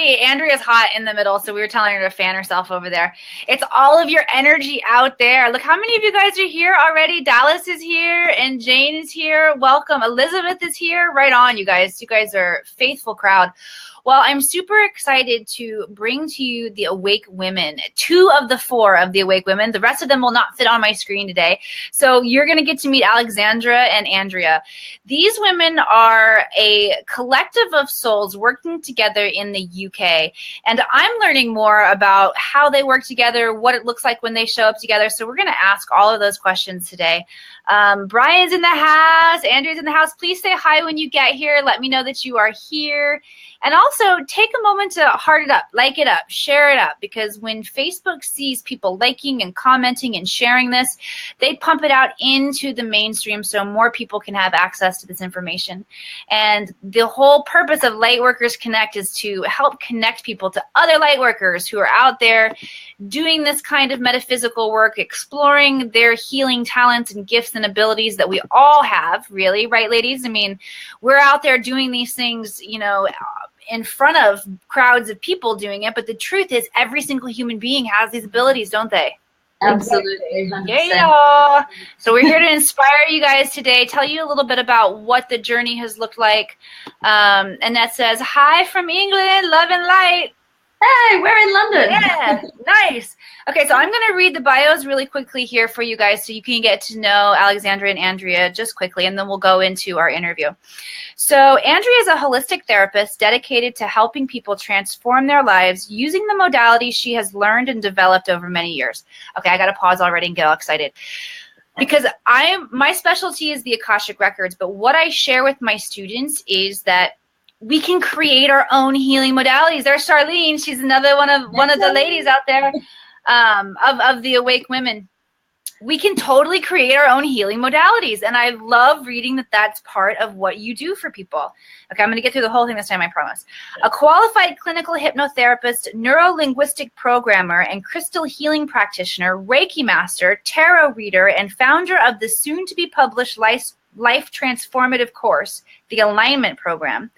everybody. Andrea's hot in the middle, so we were telling her to fan herself over there. It's all of your energy out there. Look how many of you guys are here already. Dallas is here, and Jane is here. Welcome. Elizabeth is here. Right on, you guys. You guys are a faithful crowd. Well, I'm super excited to bring to you the Awake Women, 2 of the 4 of the Awake Women. The rest of them will not fit on my screen today. So you're going to get to meet Alexandra and Andrea. These women are a collective of souls working together in the UK. And I'm learning more about how they work together, what it looks like when they show up together. So we're going to ask all of those questions today. Brian's in the house. Andrea's in the house. Please say hi when you get here. Let me know that you are here. And also take a moment to heart it up, like it up, share it up, because when Facebook sees people liking and commenting and sharing this, they pump it out into the mainstream so more people can have access to this information. And the whole purpose of Lightworkers Connect is to help connect people to other Lightworkers who are out there doing this kind of metaphysical work, exploring their healing talents and gifts and abilities that we all have, really, right, ladies? I mean, we're out there doing these things, you know, in front of crowds of people doing it, but the truth is every single human being has these abilities, don't they? Absolutely. 100%. Yeah. So we're here to inspire you guys today, tell you a little bit about what the journey has looked like. And that says, hi from England, love and light. Hey, we're in London. Yeah, nice. Okay, so I'm going to read the bios really quickly here for you guys so you can get to know Alexandra and Andrea just quickly, and then we'll go into our interview. So Andrea is a holistic therapist dedicated to helping people transform their lives using the modalities she has learned and developed over many years. Okay, I got to pause already and get all excited. Because my specialty is the Akashic Records, but what I share with my students is that we can create our own healing modalities. There's Charlene. She's another one of the ladies out there of the Awake Women. We can totally create our own healing modalities. And I love reading that that's part of what you do for people. Okay, I'm going to get through the whole thing this time, I promise. A qualified clinical hypnotherapist, neuro-linguistic programmer, and crystal healing practitioner, Reiki Master, tarot reader, and founder of the soon-to-be-published life transformative course, the Alignment Program,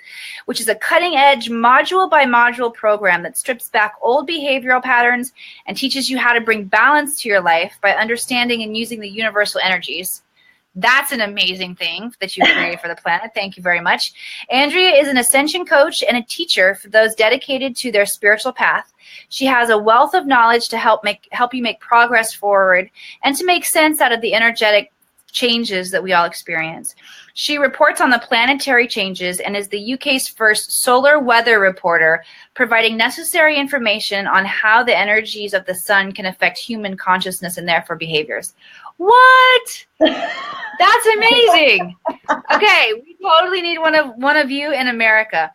which is a cutting-edge module-by-module program that strips back old behavioral patterns and teaches you how to bring balance to your life by understanding and using the universal energies. That's an amazing thing that you created for the planet. Thank you very much. Andrea is an Ascension Coach and a teacher for those dedicated to their spiritual path. She has a wealth of knowledge to help you make progress forward and to make sense out of the energetic changes that we all experience. She reports on the planetary changes and is the UK's first solar weather reporter, providing necessary information on how the energies of the sun can affect human consciousness and therefore behaviors. What? That's amazing. Okay, we totally need one of you in America.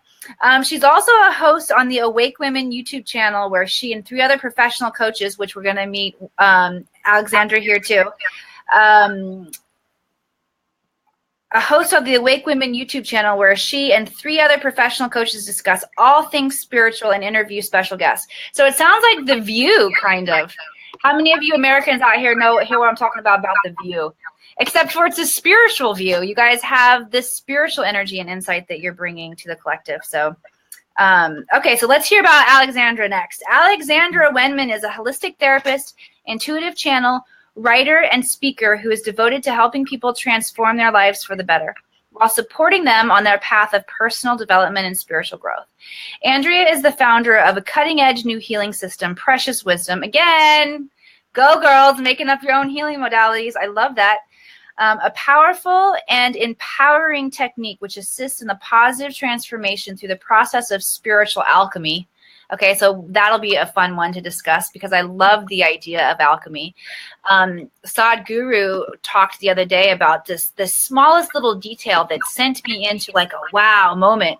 She's also a host on the Awake Women YouTube channel, where she and 3 other professional coaches, which we're going to meet Alexandra here too, a host of the Awake Women YouTube channel, where she and 3 other professional coaches discuss all things spiritual and interview special guests. So it sounds like The View, kind of. How many of you Americans out here hear what I'm talking about The View? Except for it's a spiritual view. You guys have this spiritual energy and insight that you're bringing to the collective. So, okay, so let's hear about Alexandra next. Alexandra Wenman is a holistic therapist, intuitive channel, writer, and speaker who is devoted to helping people transform their lives for the better, while supporting them on their path of personal development and spiritual growth. Andrea is the founder of a cutting-edge new healing system, Precious Wisdom. Again, go girls, making up your own healing modalities. I love that. A powerful and empowering technique which assists in the positive transformation through the process of spiritual alchemy. Okay, so that'll be a fun one to discuss because I love the idea of alchemy. Sadhguru talked the other day about the smallest little detail that sent me into like a wow moment.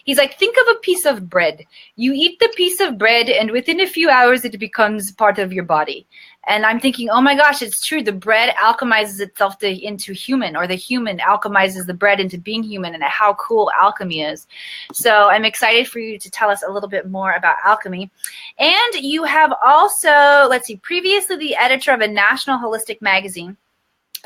He's like, think of a piece of bread. You eat the piece of bread and within a few hours it becomes part of your body. And I'm thinking, oh my gosh, it's true. The bread alchemizes itself into human, or the human alchemizes the bread into being human, and how cool alchemy is. So I'm excited for you to tell us a little bit more about alchemy. And you have also, let's see, previously the editor of a national holistic magazine.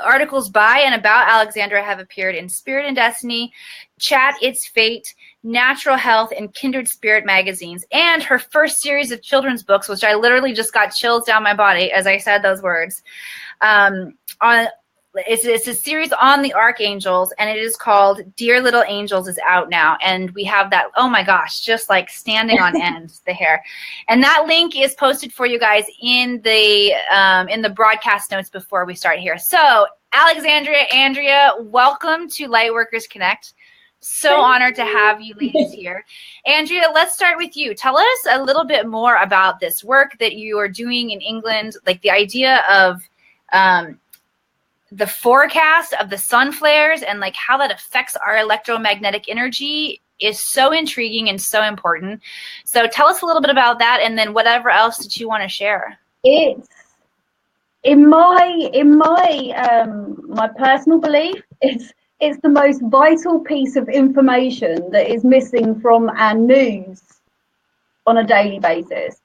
Articles by and about Alexandra have appeared in Spirit and Destiny, Chat, It's Fate, Natural Health, and Kindred Spirit magazines. And her first series of children's books, which I literally just got chills down my body as I said those words, it's a series on the archangels, and it is called Dear Little Angels, is out now. And we have that, oh my gosh, just like standing on end, the hair. And that link is posted for you guys in the broadcast notes before we start here. So Andrea, welcome to Lightworkers Connect. So honored to have you ladies here. Andrea, let's start with you. Tell us a little bit more about this work that you are doing in England, like the idea of the forecast of the sun flares and like how that affects our electromagnetic energy is so intriguing and so important. So tell us a little bit about that, and then whatever else that you want to share. It's in my my personal belief, it's the most vital piece of information that is missing from our news on a daily basis.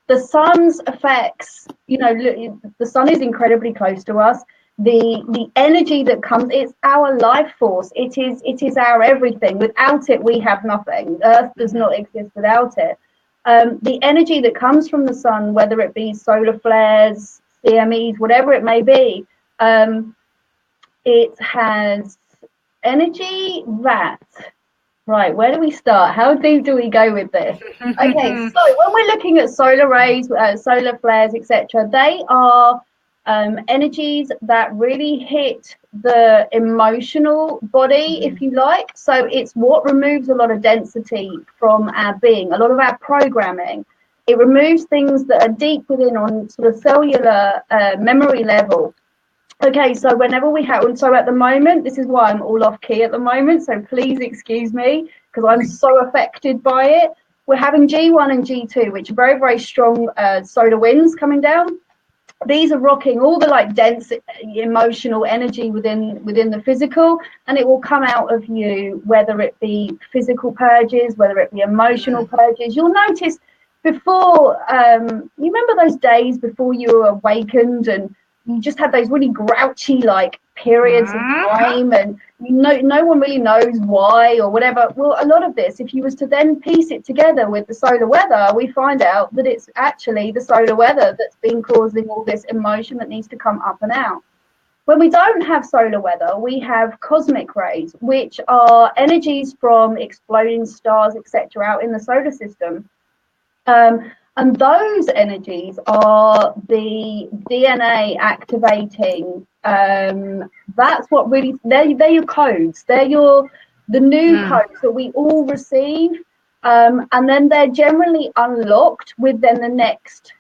The sun's effects, the sun is incredibly close to us. The energy that comes, it's our life force. It is our everything. Without it, we have nothing. Earth does not exist without it. The energy that comes from the sun, whether it be solar flares, CMEs, whatever it may be, it has energy that... Right, where do we start? How deep do we go with this? Okay, so when we're looking at solar rays, solar flares, etc., they are energies that really hit the emotional body, if you like. So it's what removes a lot of density from our being, a lot of our programming. It removes things that are deep within on sort of cellular memory level. Okay, so whenever we have, so at the moment, this is why I'm all off key at the moment, so please excuse me, because I'm so affected by it. We're having G1 and G2, which are very, very strong solar winds coming down. These are rocking all the like dense emotional energy within the physical, and it will come out of you, whether it be physical purges, whether it be emotional purges. You'll notice before, you remember those days before you were awakened and you just had those really grouchy like periods of time, and no one really knows why or whatever. Well, a lot of this, if you was to then piece it together with the solar weather, we find out that it's actually the solar weather that's been causing all this emotion that needs to come up and out. When we don't have solar weather, we have cosmic rays, which are energies from exploding stars, etc., out in the solar system. And those energies are the DNA activating. That's what really, they're your codes. They're the new codes that we all receive. And then they're generally unlocked with then the next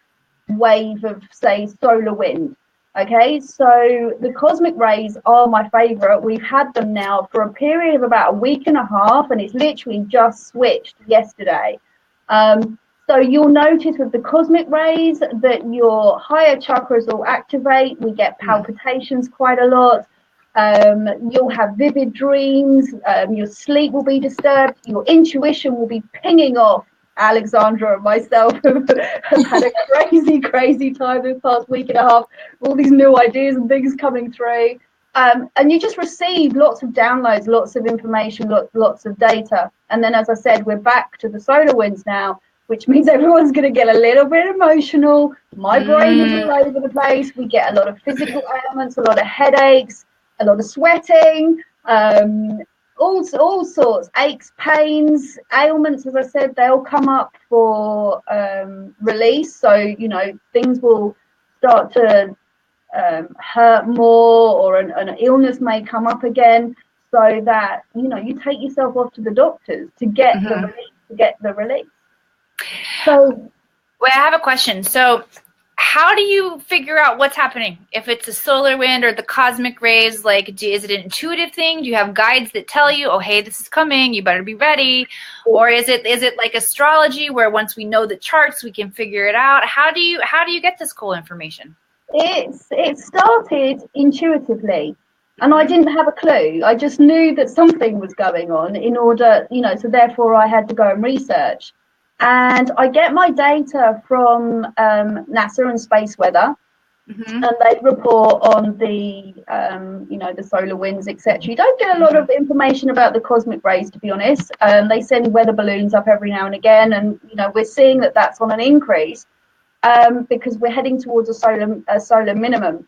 wave of, say, solar wind. Okay, so the cosmic rays are my favorite. We've had them now for a period of about a week and a half, and it's literally just switched yesterday. So you'll notice with the cosmic rays that your higher chakras will activate. We get palpitations quite a lot. You'll have vivid dreams. Your sleep will be disturbed. Your intuition will be pinging off. Alexandra and myself have had a crazy time this past week and a half. All these new ideas and things coming through. And you just receive lots of downloads, lots of information, lots of data. And then, as I said, we're back to the solar winds now, which means everyone's going to get a little bit emotional. My brain is all over the place. We get a lot of physical ailments, a lot of headaches, a lot of sweating, all sorts, aches, pains, ailments, as I said, they'll come up for release. So, things will start to hurt more, or an illness may come up again, so that, you take yourself off to the doctors to get the release. So, well, I have a question. So how do you figure out what's happening? If it's a solar wind or the cosmic rays, like, is it an intuitive thing? Do you have guides that tell you, oh, hey, this is coming, you better be ready? Or is it like astrology, where once we know the charts, we can figure it out? How do you get this cool information? It started intuitively, and I didn't have a clue. I just knew that something was going on in order, so therefore I had to go and research. And I get my data from NASA and space weather. Mm-hmm. and they report on the, the solar winds, etc. You don't get a lot of information about the cosmic rays, to be honest. They send weather balloons up every now and again, and we're seeing that that's on an increase because we're heading towards a solar minimum.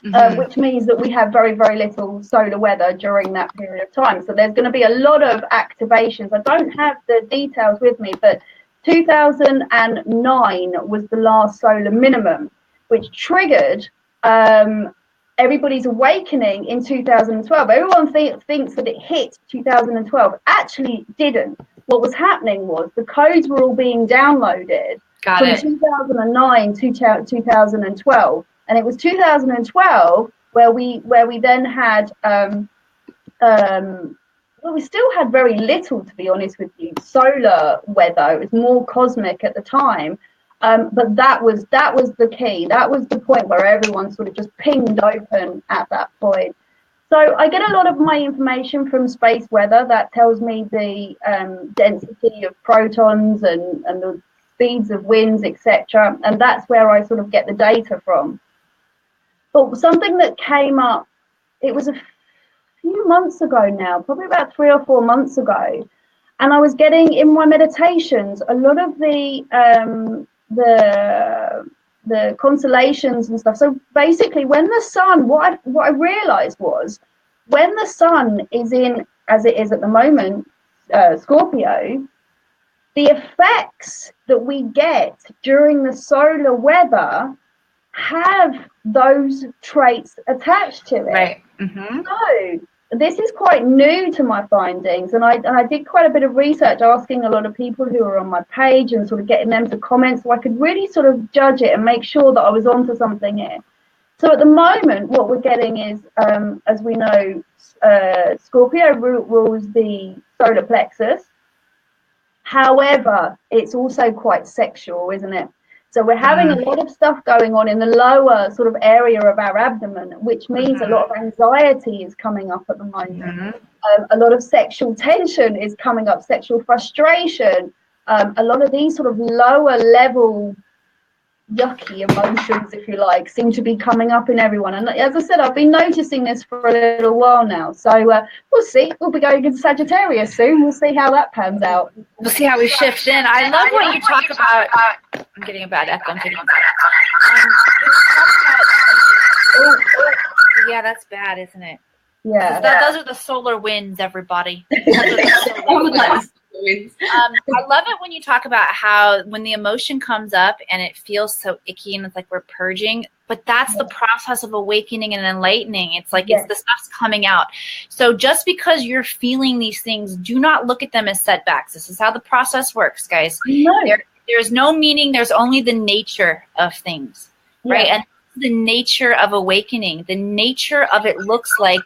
Which means that we have very, very little solar weather during that period of time. So there's going to be a lot of activations. I don't have the details with me, but 2009 was the last solar minimum, which triggered everybody's awakening in 2012. Everyone thinks that it hit 2012. Actually, it didn't. What was happening was the codes were all being downloaded from 2009 to 2012. And it was 2012 where we then had, we still had very little, to be honest with you, solar weather. It was more cosmic at the time, but that was the key. That was the point where everyone sort of just pinged open at that point. So I get a lot of my information from space weather. That tells me the density of protons and the speeds of winds, etc. And that's where I sort of get the data from. But something that came up, it was a few months ago now, probably about 3 or 4 months ago, and I was getting in my meditations a lot of the constellations and stuff. So basically, when the sun, what I realized was, when the sun is in, as it is at the moment, Scorpio, the effects that we get during the solar weather have those traits attached to it. Right. Mm-hmm. So this is quite new to my findings, and I did quite a bit of research, asking a lot of people who are on my page and sort of getting them to comment, so I could really sort of judge it and make sure that I was onto something here. So at the moment, what we're getting is, as we know, Scorpio rules the solar plexus. However, it's also quite sexual, isn't it? So we're having a lot of stuff going on in the lower sort of area of our abdomen, which means a lot of anxiety is coming up at the moment. A lot of sexual tension is coming up, sexual frustration. A lot of these sort of lower level yucky emotions, if you like, seem to be coming up in everyone. And as I said, I've been noticing this for a little while now. So we'll see. We'll be going into Sagittarius soon. We'll see how that pans out. We'll see how we shift in. I love what you talk about. I'm getting a bad echo. Yeah, that's bad, isn't it? Yeah. Those are the solar winds, everybody. I love it when you talk about how when the emotion comes up and it feels so icky and it's like we're purging, but that's the process of awakening and enlightening. It's like it's the stuff's coming out. So just because you're feeling these things, do not look at them as setbacks. This is how the process works, guys. There's no meaning. There's only the nature of things, right? And the nature of awakening, the nature of it looks like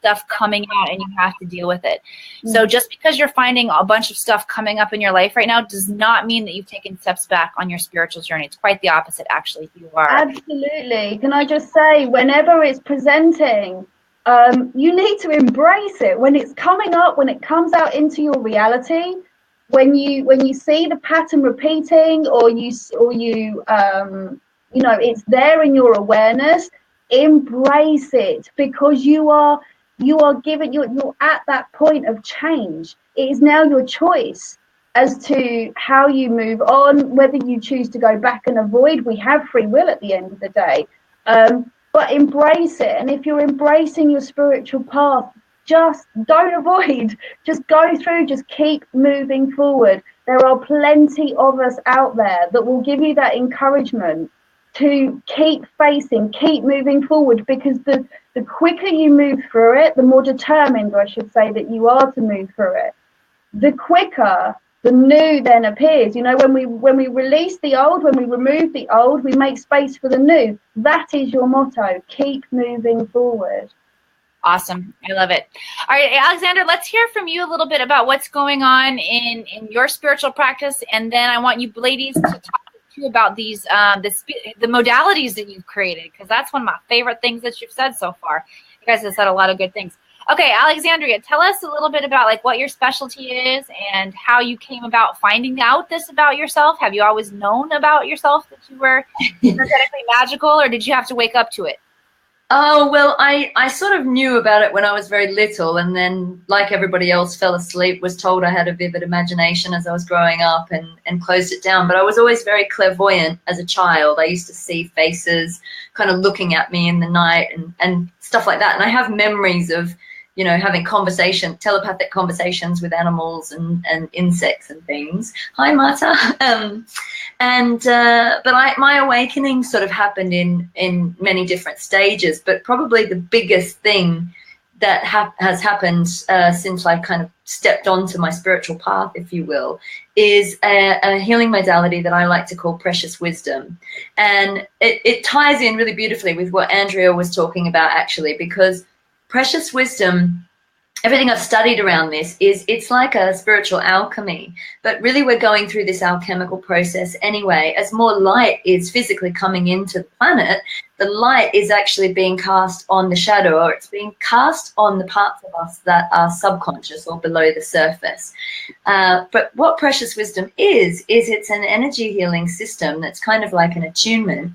stuff coming out and you have to deal with it. So just because you're finding a bunch of stuff coming up in your life right now does not mean that you've taken steps back on your spiritual journey. It's quite the opposite, actually. You are. Absolutely. Can I just say, whenever it's presenting, you need to embrace it. When it's coming up, when it comes out into your reality, when you see the pattern repeating, or it's there in your awareness, embrace it, because you're at that point of change. It is now your choice as to how you move on, whether you choose to go back and avoid. We have free will at the end of the day, but embrace it. And if you're embracing your spiritual path, just don't avoid, just go through, just keep moving forward. There are plenty of us out there that will give you that encouragement to keep facing, keep moving forward, because the quicker you move through it, the more determined, I should say, that you are to move through it, the quicker the new then appears. When we release the old, when we remove the old, we make space for the new. That is your motto. Keep moving forward. Awesome. I love it. All right, Alexandra, let's hear from you a little bit about what's going on in your spiritual practice. And then I want you ladies to talk about these the modalities that you've created, because that's one of my favorite things that you've said so far. You guys have said a lot of good things. Okay, Alexandria, tell us a little bit about like what your specialty is and how you came about finding out this about yourself. Have you always known about yourself that you were energetically magical, or did you have to wake up to it? Oh, well, I sort of knew about it when I was very little, and then, like everybody else, fell asleep, was told I had a vivid imagination as I was growing up, and closed it down. But I was always very clairvoyant as a child. I used to see faces kind of looking at me in the night and stuff like that. And I have memories of, you know, having telepathic conversations with animals and insects and things. Hi, Marta. But my awakening sort of happened in many different stages. But probably the biggest thing that has happened since I've kind of stepped onto my spiritual path, if you will, is a healing modality that I like to call precious wisdom. And it ties in really beautifully with what Andrea was talking about, actually, because precious wisdom, everything I've studied around this it's like a spiritual alchemy, but really we're going through this alchemical process anyway. As more light is physically coming into the planet, the light is actually being cast on the shadow, or it's being cast on the parts of us that are subconscious or below the surface. But what precious wisdom is it's an energy healing system that's kind of like an attunement.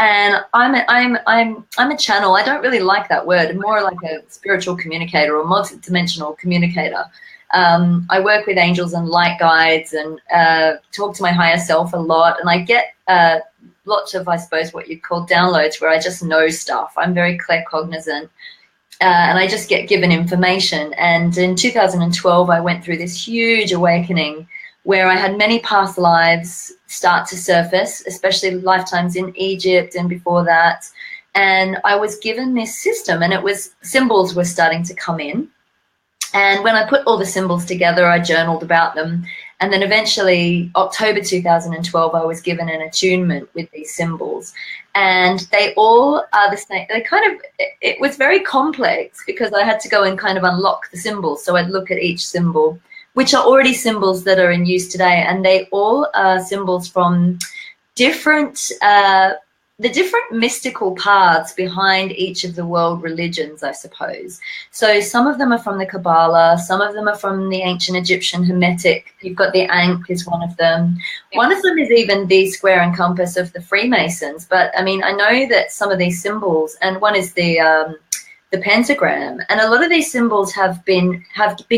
And I'm a channel. I don't really like that word. I'm more like a spiritual communicator or multi-dimensional communicator. I work with angels and light guides and talk to my higher self a lot. And I get lots of, I suppose, what you'd call downloads where I just know stuff. I'm very claircognizant. And I just get given information. And in 2012, I went through this huge awakening where I had many past lives start to surface, especially lifetimes in Egypt and before that. And I was given this system, and it was symbols were starting to come in. And when I put all the symbols together, I journaled about them. And then eventually, October 2012, I was given an attunement with these symbols. And they all are the same. They kind of, it was very complex because I had to go and kind of unlock the symbols. So I'd look at each symbol, which are already symbols that are in use today. And they all are symbols from different, the different mystical paths behind each of the world religions, I suppose. So some of them are from the Kabbalah, some of them are from the ancient Egyptian Hermetic. You've got the Ankh is one of them. One of them is even the square and compass of the Freemasons. But I mean, I know that some of these symbols, and one is the pentagram, and a lot of these symbols have been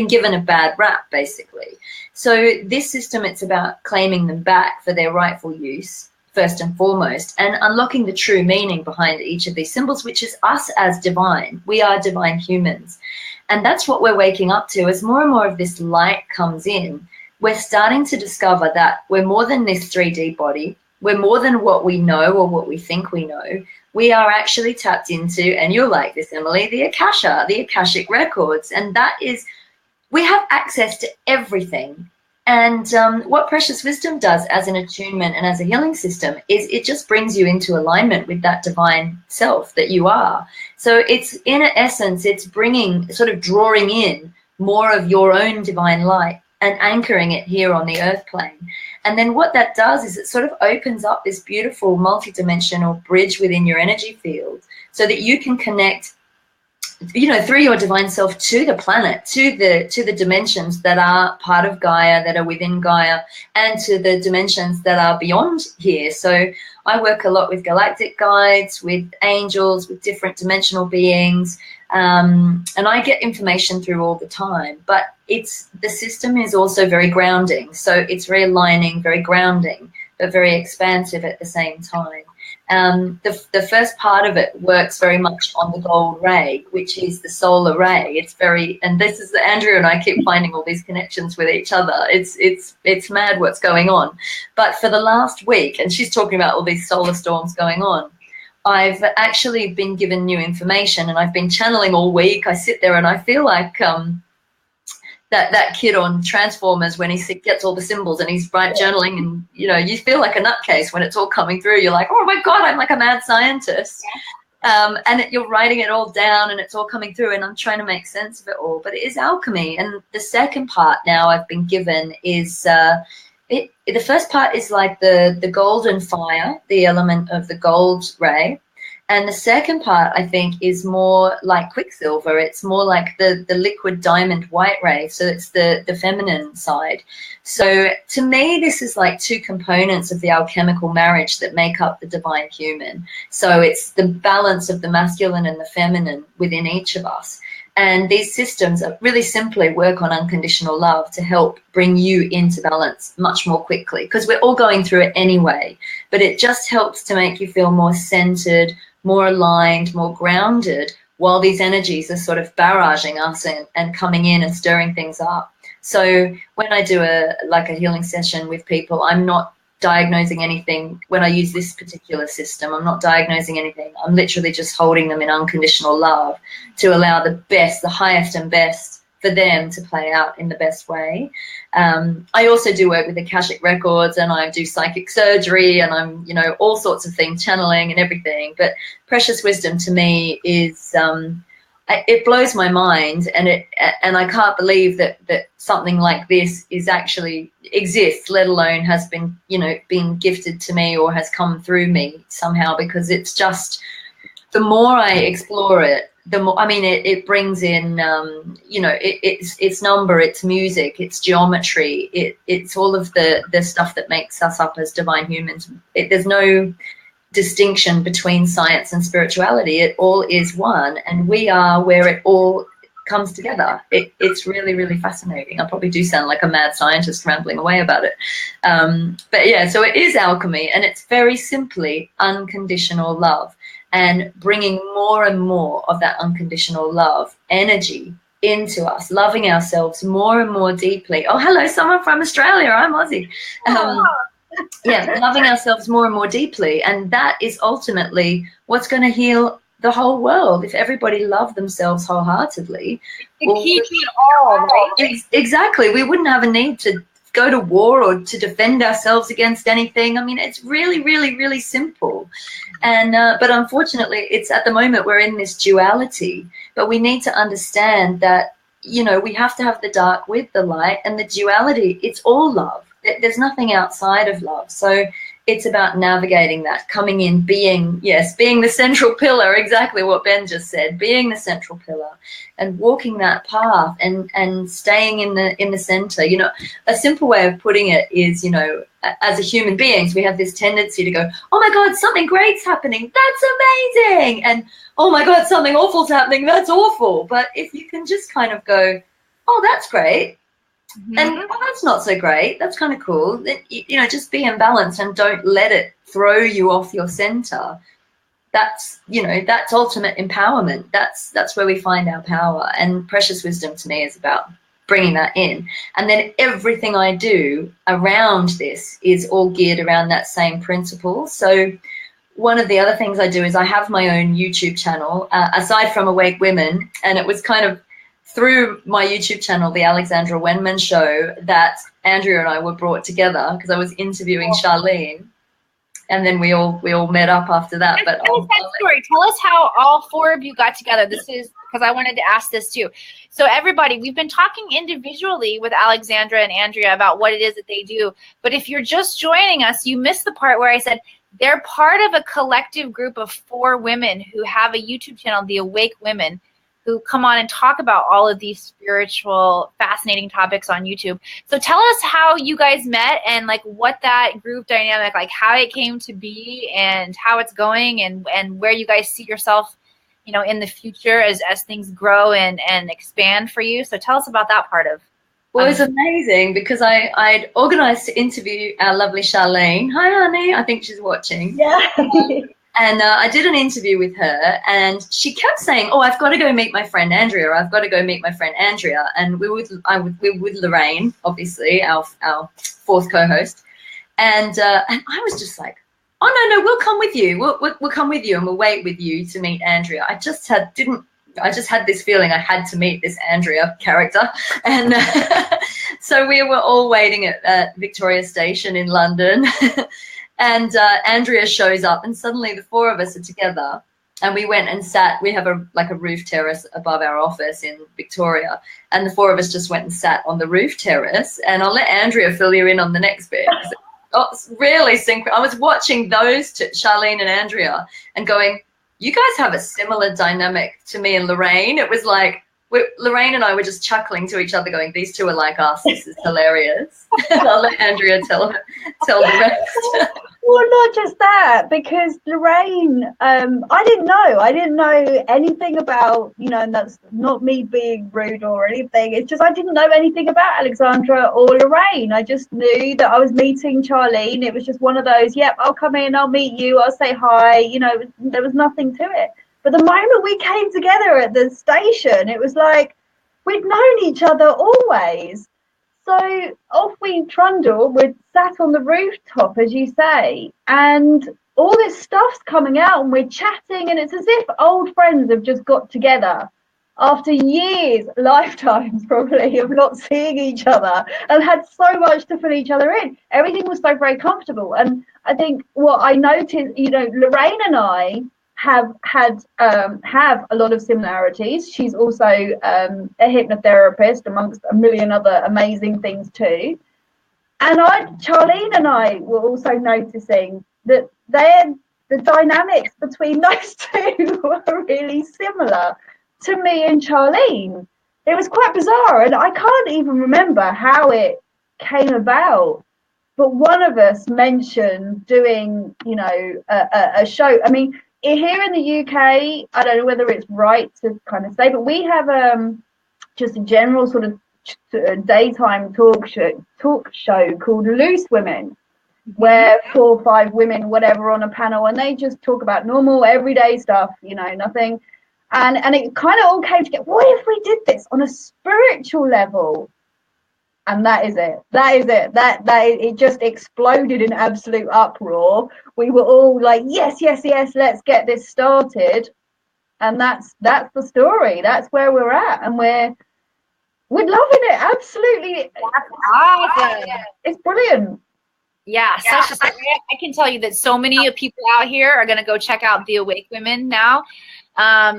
given a bad rap, basically. So this system, it's about claiming them back for their rightful use, first and foremost, and unlocking the true meaning behind each of these symbols, which is us as divine. We are divine humans. And that's what we're waking up to. As more and more of this light comes in, we're starting to discover that we're more than this 3D body. We're more than what we know or what we think we know. We are actually tapped into, and you'll like this, Emily, the Akasha, the Akashic Records. And that is, we have access to everything. And what Precious Wisdom does as an attunement and as a healing system is it just brings you into alignment with that divine self that you are. So it's, in essence, it's bringing, sort of drawing in more of your own divine light and anchoring it here on the earth plane. And then what that does is it sort of opens up this beautiful multidimensional bridge within your energy field so that you can connect, you know, through your divine self to the planet, to the dimensions that are part of Gaia, that are within Gaia, and to the dimensions that are beyond here. So I work a lot with galactic guides, with angels, with different dimensional beings, and I get information through all the time. But the system is also very grounding. So it's very aligning, very grounding, but very expansive at the same time. The first part of it works very much on the gold ray, which is the solar ray. It's very, and this is Andrea and I keep finding all these connections with each other. It's mad what's going on. But for the last week, and she's talking about all these solar storms going on, I've actually been given new information, and I've been channeling all week. I sit there and I feel like that kid on Transformers when he gets all the symbols and he's journaling, and you know, you feel like a nutcase when it's all coming through. You're like, oh my God, I'm like a mad scientist. And you're writing it all down and it's all coming through, and I'm trying to make sense of it all. But it is alchemy. And the second part now I've been given is the first part is like the golden fire, the element of the gold ray. And the second part, I think, is more like quicksilver. It's more like the liquid diamond white ray. So it's the feminine side. So to me, this is like two components of the alchemical marriage that make up the divine human. So it's the balance of the masculine and the feminine within each of us. And these systems really simply work on unconditional love to help bring you into balance much more quickly, because we're all going through it anyway. But it just helps to make you feel more centered, more aligned, more grounded, while these energies are sort of barraging us and coming in and stirring things up. So when I do a healing session with people, I'm not diagnosing anything. When I use this particular system, I'm not diagnosing anything. I'm literally just holding them in unconditional love to allow the best, the highest and best for them to play out in the best way. I also do work with Akashic Records, and I do psychic surgery, and I'm, all sorts of things, channeling and everything. But precious wisdom to me is, it blows my mind, and I can't believe that something like this is actually exists, let alone has been, been gifted to me or has come through me somehow, because it's just, the more I explore it, the more, it brings in, it's number, it's music, it's geometry, it's all of the stuff that makes us up as divine humans. There's no distinction between science and spirituality. It all is one, and we are where it all comes together. It's really, really fascinating. I probably do sound like a mad scientist rambling away about it. But yeah, so it is alchemy, and it's very simply unconditional love, and bringing more and more of that unconditional love energy into us, loving ourselves more and more deeply. Oh, hello, someone from Australia. I'm Aussie. Yeah, loving ourselves more and more deeply. And that is ultimately what's going to heal the whole world. If everybody loved themselves wholeheartedly. Exactly. We wouldn't have a need to go to war or to defend ourselves against anything. It's really, really, really simple. And but unfortunately, it's at the moment we're in this duality. But we need to understand that, we have to have the dark with the light, and the duality, it's all love. There's nothing outside of love. So it's about navigating that, coming in, being the central pillar, exactly what Ben just said, being the central pillar and walking that path and staying in the center. A simple way of putting it is, as a human beings, we have this tendency to go, oh my God, something great's happening. That's amazing. And oh my God, something awful's happening. That's awful. But if you can just kind of go, oh, that's great. Mm-hmm. And well, that's not so great. That's kind of cool. Just be in balance and don't let it throw you off your center. That's ultimate empowerment. That's where we find our power. And precious wisdom to me is about bringing that in. And then everything I do around this is all geared around that same principle. So one of the other things I do is I have my own YouTube channel, aside from Awake Women, and it was kind of through my YouTube channel, the Alexandra Wenman show, that Andrea and I were brought together, because I was interviewing Charlene, and then we all met up after that. But tell us that story. Tell us how all four of you got together. This is because I wanted to ask this too. So everybody, we've been talking individually with Alexandra and Andrea about what it is that they do. But if you're just joining us, you missed the part where I said they're part of a collective group of 4 women who have a YouTube channel, the Awake Women, who come on and talk about all of these spiritual, fascinating topics on YouTube. So tell us how you guys met, and like what that group dynamic, like how it came to be and how it's going, and where you guys see yourself, in the future as things grow and expand for you. So tell us about that part of. Well, it was amazing because I'd organized to interview our lovely Charlene. Hi, honey. I think she's watching. Yeah. And I did an interview with her, and she kept saying, "Oh, I've got to go meet my friend Andrea. I've got to go meet my friend Andrea." And we were with Lorraine, obviously, our 4th co-host, and I was just like, "Oh no, we'll come with you. We'll come with you, and we'll wait with you to meet Andrea." I just had this feeling I had to meet this Andrea character, and so we were all waiting at Victoria Station in London. And Andrea shows up, and suddenly the 4 of us are together, and we went and sat. We have a roof terrace above our office in Victoria, and the 4 of us just went and sat on the roof terrace. And I'll let Andrea fill you in on the next bit. Oh, it's really synchronous. I was watching those two, Charlene and Andrea, and going, you guys have a similar dynamic to me and Lorraine. It was like Lorraine and I were just chuckling to each other going, these two are like us. This is hilarious. I'll let Andrea tell the rest. Well, not just that, because Lorraine, I didn't know anything about, you know, and that's not me being rude or anything. It's just I didn't know anything about Alexandra or Lorraine. I just knew that I was meeting Charlene. It was just one of those, yep, I'll come in, I'll meet you, I'll say hi. You know, there was nothing to it. But the moment we came together at the station, it was like we'd known each other always. So off we trundle, we're sat on the rooftop, as you say, and all this stuff's coming out and we're chatting, and it's as if old friends have just got together after years, lifetimes probably, of not seeing each other and had so much to fill each other in. Everything was so very comfortable. And I think what I noticed, you know, Lorraine and I have a lot of similarities. She's also a hypnotherapist, amongst a million other amazing things too. And Charlene and I were also noticing that the dynamics between those two were really similar to me and Charlene. It was quite bizarre, and I can't even remember how it came about. But one of us mentioned doing, you know, a show. I mean, here in the UK, I don't know whether it's right to kind of say, but we have just a general sort of daytime talk show called Loose Women, where 4 or 5 women, whatever, on a panel, and they just talk about normal, everyday stuff, you know, nothing. And it kind of all came together. What if we did this on a spiritual level? And that is it. It just exploded in absolute uproar. We were all like, yes, let's get this started. And that's the story. That's where we're at, and we're loving it. Absolutely. That's awesome. It's brilliant. Yeah, I can tell you that so many people out here are going to go check out the Awake Women now.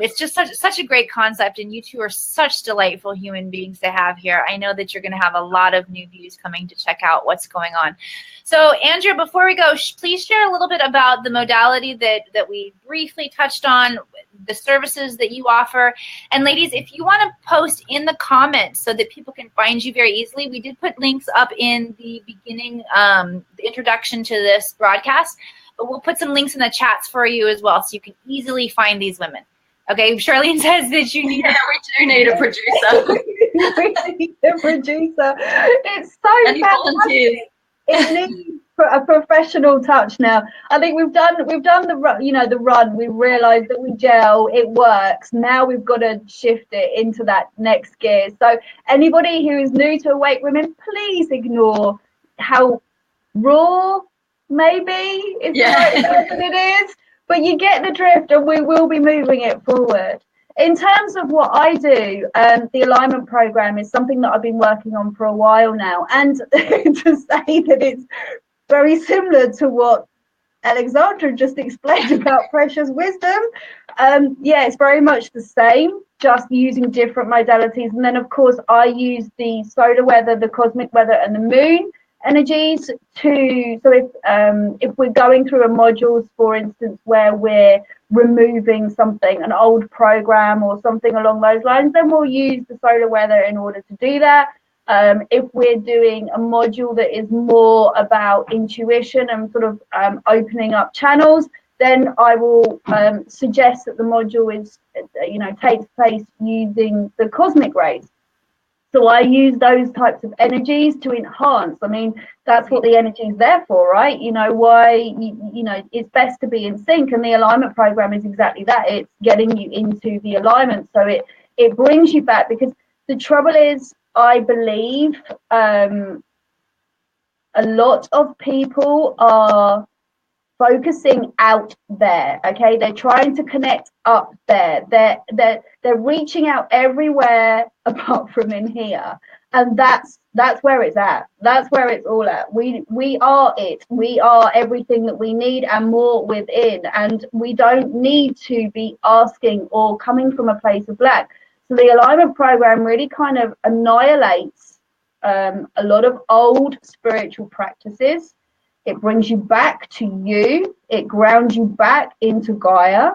It's just such a great concept, and you two are such delightful human beings to have here. I know that you're going to have a lot of new views coming to check out what's going on. So, Andrea, before we go, please share a little bit about the modality that we briefly touched on, the services that you offer. And ladies, if you want to post in the comments so that people can find you very easily, we did put links up in the beginning, the introduction to this broadcast. But we'll put some links in the chats for you as well, so you can easily find these women. Okay, Charlene says that you need. Yeah, we do need a producer. We need a producer. It's so Any volunteers? It needs a professional touch now. I think we've done the run. You know, the run. We've realised that we gel. It works. Now we've got to shift it into that next gear. So anybody who is new to Awake Women, please ignore how raw. Maybe it's the right person it is, but you get the drift, and we will be moving it forward. In terms of what I do, the alignment program is something that I've been working on for a while now, and to say that it's very similar to what Alexandra just explained about precious wisdom, yeah, it's very much the same, just using different modalities. And then, of course, I use the solar weather, the cosmic weather, and the moon energies to, so if we're going through a modules, for instance, where we're removing something, an old program or something along those lines, then we'll use the solar weather in order to do that. If we're doing a module that is more about intuition and sort of opening up channels, then I will suggest that the module is, you know, takes place using the cosmic rays. So I use those types of energies to enhance. I mean, that's what the energy is there for, right? You know, why, you know, it's best to be in sync. And the alignment program is exactly that. It's getting you into the alignment. So it brings you back, because the trouble is, I believe a lot of people are focusing out there. Okay, they're trying to connect up there. They're reaching out everywhere apart from in here, and that's where it's at. That's where it's all at. We are it. We are everything that we need and more within, and we don't need to be asking or coming from a place of lack. So the alignment program really kind of annihilates a lot of old spiritual practices. It brings you back to you. It grounds you back into Gaia.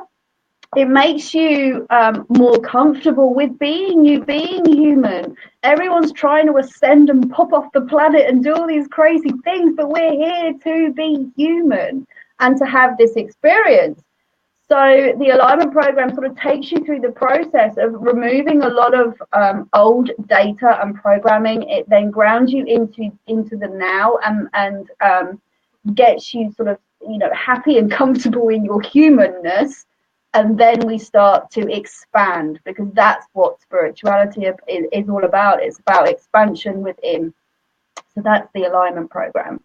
it makes you more comfortable with being human. Everyone's trying to ascend and pop off the planet and do all these crazy things, but we're here to be human and to have this experience. So the alignment program sort of takes you through the process of removing a lot of old data and programming. It then grounds you into the now and gets you sort of, you know, happy and comfortable in your humanness. And then we start to expand, because that's what spirituality is all about. It's about expansion within. So that's the alignment program.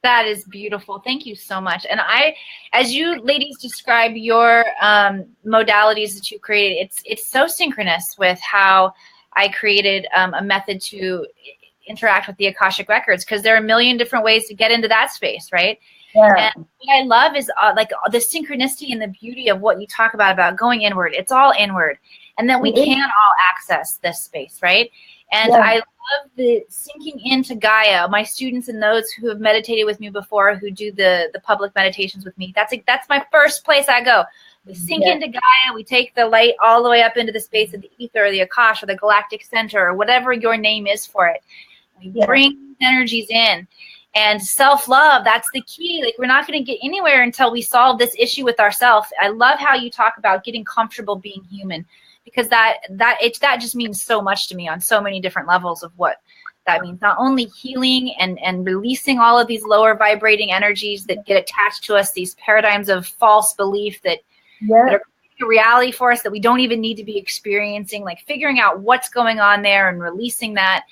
That is beautiful. Thank you so much. And as you ladies describe your modalities that you created, it's so synchronous with how I created a method to interact with the Akashic Records, because there are a million different ways to get into that space, right? Yeah. And what I love is like the synchronicity and the beauty of what you talk about going inward. It's all inward. And then we can all access this space, right? And I love the sinking into Gaia. My students and those who have meditated with me before, who do the public meditations with me, that's my first place I go. We sink into Gaia. We take the light all the way up into the space of the ether, or the Akash, or the galactic center, or whatever your name is for it. We bring these energies in. And self-love, that's the key. Like, we're not going to get anywhere until we solve this issue with ourselves. I love how you talk about getting comfortable being human, because that just means so much to me on so many different levels of what that means. Not only healing and releasing all of these lower vibrating energies that get attached to us, these paradigms of false belief that are a reality for us that we don't even need to be experiencing, like figuring out what's going on there and releasing that.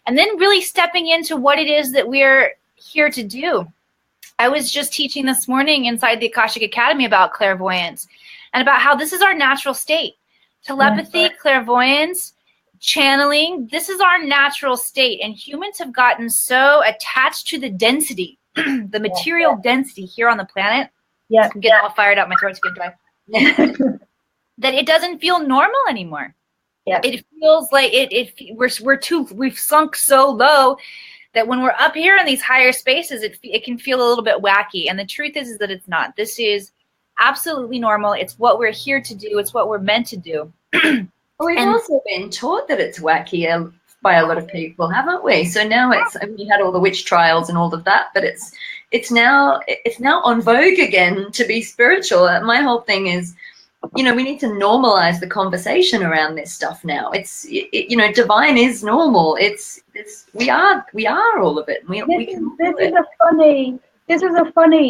And then really stepping into what it is that we're here to do. I was just teaching this morning inside the Akashic Academy about clairvoyance and about how this is our natural state. Telepathy, clairvoyance, channeling, this is our natural state. And humans have gotten so attached to the density, the material density here on the planet. I'm getting all fired up. My throat's getting dry. That it doesn't feel normal anymore. It feels like we've sunk so low that when we're up here in these higher spaces, it can feel a little bit wacky. And the truth is that it's not. This is absolutely normal. It's what we're here to do. It's what we're meant to do. We've also been taught that it's wacky by a lot of people, haven't we? So now we had all the witch trials and all of that, but it's now on vogue again to be spiritual. My whole thing is, you know, we need to normalize the conversation around this stuff now. You know, divine is normal. We are all of it. This was a funny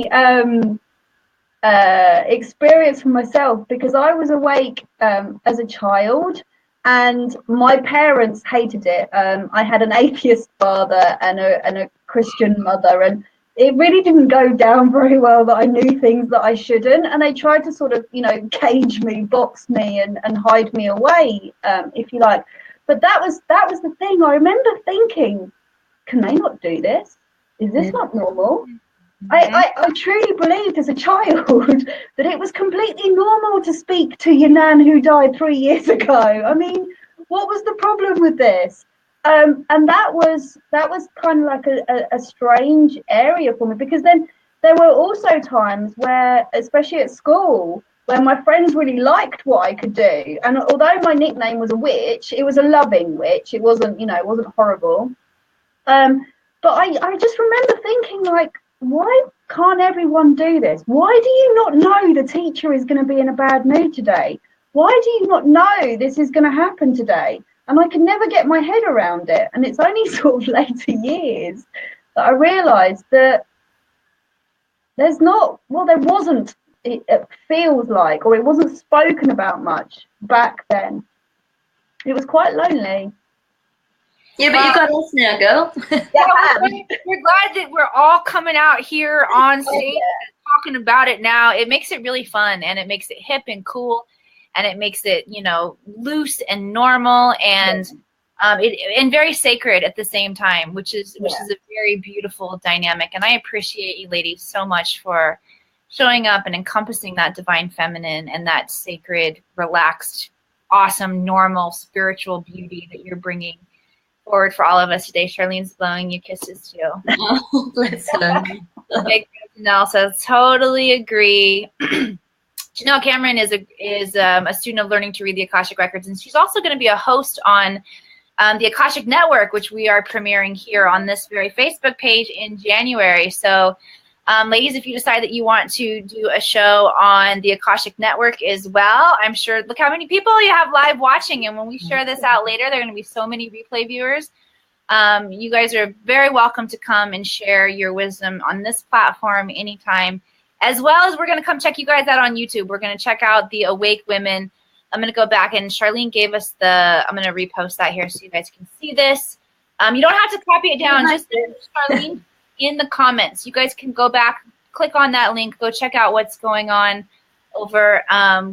experience for myself, because I was awake as a child, and my parents hated it. I had an atheist father and a Christian mother, and it really didn't go down very well that I knew things that I shouldn't, and they tried to sort of, you know, cage me, box me, and hide me away, if you like. But that was the thing. I remember thinking, can they not do this? Is this not normal? I truly believed as a child that it was completely normal to speak to your nan who died 3 years ago. I mean, what was the problem with this? And that was kind of like a strange area for me, because then there were also times where, especially at school, where my friends really liked what I could do. And although my nickname was a witch, it was a loving witch. It wasn't, you know, it wasn't horrible. But I just remember thinking, like, why can't everyone do this? Why do you not know the teacher is going to be in a bad mood today? Why do you not know this is going to happen today? And I could never get my head around it. And it's only sort of later years that I realised that there wasn't, it feels like, or it wasn't spoken about much back then. It was quite lonely. Yeah, but you got us now, girl. We're glad that we're all coming out here on stage and talking about it now. It makes it really fun, and it makes it hip and cool, and it makes it, you know, loose and normal, and and very sacred at the same time, which is a very beautiful dynamic. And I appreciate you ladies so much for showing up and encompassing that divine feminine and that sacred, relaxed, awesome, normal, spiritual beauty that you're bringing forward for all of us today. Charlene's blowing you kisses too. Oh, bless her. Big Nell says, totally agree. Janelle Cameron is a student of learning to read the Akashic Records, and she's also going to be a host on the Akashic Network, which we are premiering here on this very Facebook page in January. So, ladies, if you decide that you want to do a show on the Akashic Network as well, I'm sure, look how many people you have live watching, and when we share this out later, there are going to be so many replay viewers. You guys are very welcome to come and share your wisdom on this platform anytime, as well as we're going to come check you guys out on YouTube. We're going to check out the Awake Women. I'm going to go back, and Charlene gave us I'm going to repost that here so you guys can see this. You don't have to copy it down. Just Charlene in the comments. You guys can go back, click on that link, go check out what's going on over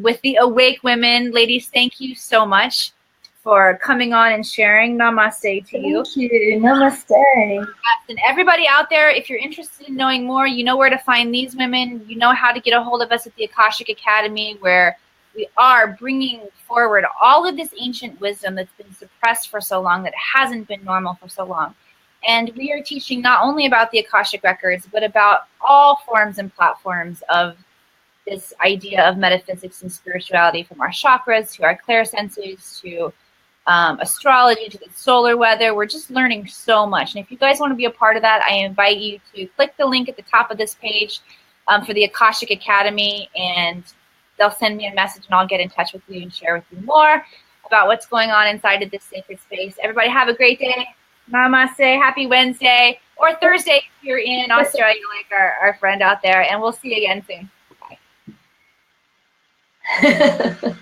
with the Awake Women. Ladies, thank you so much for coming on and sharing. Namaste to you. Thank you. Namaste. And everybody out there, if you're interested in knowing more, you know where to find these women. You know how to get a hold of us at the Akashic Academy, where we are bringing forward all of this ancient wisdom that's been suppressed for so long, that hasn't been normal for so long. And we are teaching not only about the Akashic Records, but about all forms and platforms of this idea of metaphysics and spirituality, from our chakras to our clairsenses to astrology to the solar weather. We're just learning so much. And if you guys want to be a part of that, I invite you to click the link at the top of this page for the Akashic Academy, and they'll send me a message and I'll get in touch with you and share with you more about what's going on inside of this sacred space. Everybody have a great day. Namaste. Happy Wednesday or Thursday if you're in Australia, like our friend out there. And we'll see you again soon. Bye.